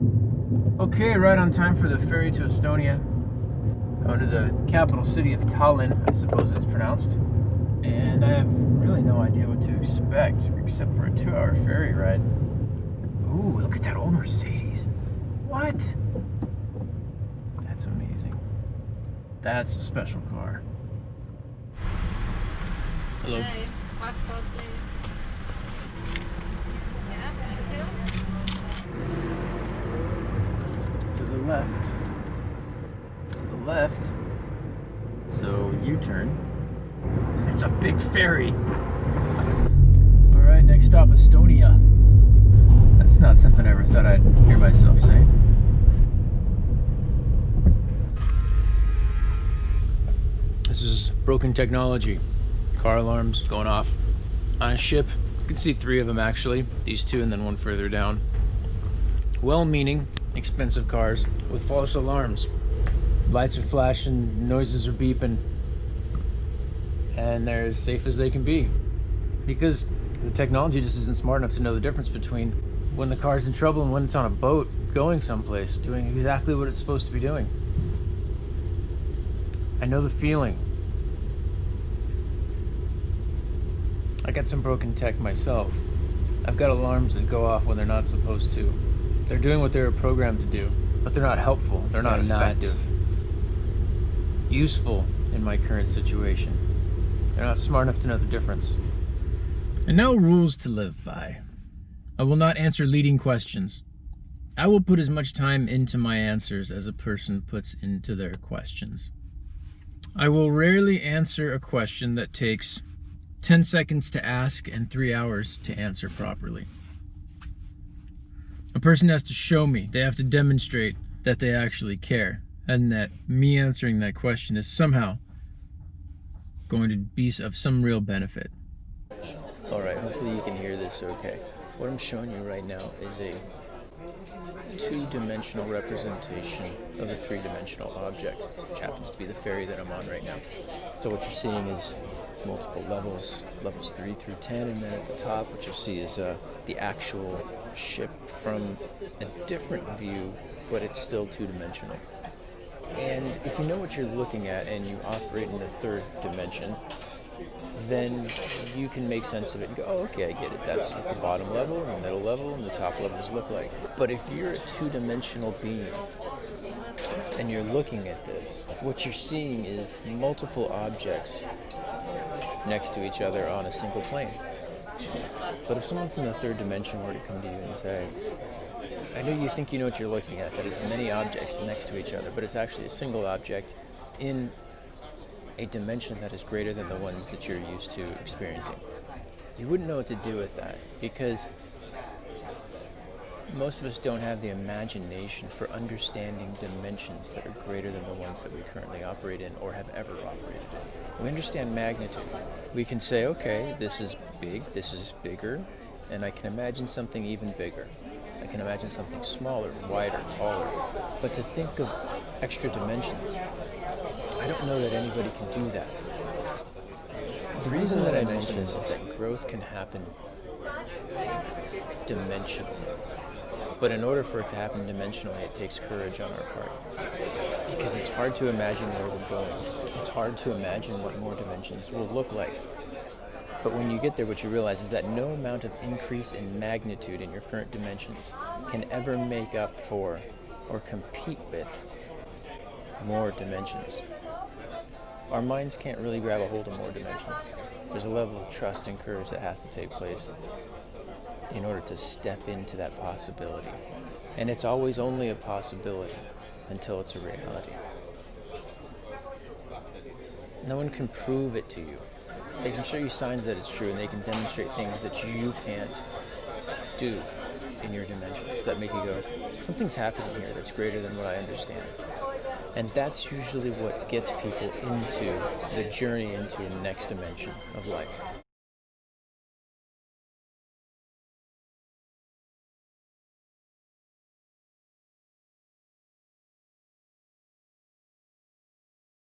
Okay, right on time for the ferry to Estonia. Going to the capital city of Tallinn, I suppose it's pronounced. And I have really no idea what to expect, except for a 2-hour ferry ride. Ooh, look at that old Mercedes. What? That's amazing. That's a special car. Hello. Hey, passport, please. Yeah, thank you. To the left. To the left. So U-turn. It's a big ferry. All right, next stop, Estonia. That's not something I ever thought I'd hear myself say. This is broken technology. Car alarms going off on a ship. You can see 3 of them actually. These 2 and then 1 further down. Well-meaning, expensive cars with false alarms. Lights are flashing, noises are beeping, and they're as safe as they can be. Because the technology just isn't smart enough to know the difference between when the car's in trouble and when it's on a boat going someplace, doing exactly what it's supposed to be doing. I know the feeling. I got some broken tech myself. I've got alarms that go off when they're not supposed to. They're doing what they're programmed to do, but they're not helpful. They're not effective. Useful in my current situation. They're not smart enough to know the difference. And now rules to live by. I will not answer leading questions. I will put as much time into my answers as a person puts into their questions. I will rarely answer a question that takes 10 seconds to ask and 3 hours to answer properly. A person has to show me, they have to demonstrate that they actually care, and that me answering that question is somehow going to be of some real benefit. Alright, hopefully you can hear this okay. What I'm showing you right now is a 2-dimensional representation of a 3-dimensional object, which happens to be the ferry that I'm on right now. So what you're seeing is multiple levels 3 through 10, and then at the top what you'll see is the actual ship from a different view, but it's still 2-dimensional. And if you know what you're looking at and you operate in the 3rd dimension, then you can make sense of it and go, oh, okay, I get it. That's what the bottom level, and the middle level, and the top levels look like. But if you're a 2-dimensional being and you're looking at this, what you're seeing is multiple objects next to each other on a single plane. But if someone from the 3rd dimension were to come to you and say, I know you think you know what you're looking at, that it's many objects next to each other, but it's actually a single object in a dimension that is greater than the ones that you're used to experiencing. You wouldn't know what to do with that, because most of us don't have the imagination for understanding dimensions that are greater than the ones that we currently operate in or have ever operated in. We understand magnitude. We can say, okay, this is big, this is bigger, and I can imagine something even bigger. I can imagine something smaller, wider, taller. But to think of extra dimensions, I don't know that anybody can do that. The reason that I mention this is that growth can happen dimensionally. But in order for it to happen dimensionally, it takes courage on our part. Because it's hard to imagine where we're going. It's hard to imagine what more dimensions will look like. But when you get there, what you realize is that no amount of increase in magnitude in your current dimensions can ever make up for or compete with more dimensions. Our minds can't really grab a hold of more dimensions. There's a level of trust and courage that has to take place in order to step into that possibility. And it's always only a possibility until it's a reality. No one can prove it to you. They can show you signs that it's true, and they can demonstrate things that you can't do in your dimensions that make you go, something's happening here that's greater than what I understand. And that's usually what gets people into the journey into the next dimension of life.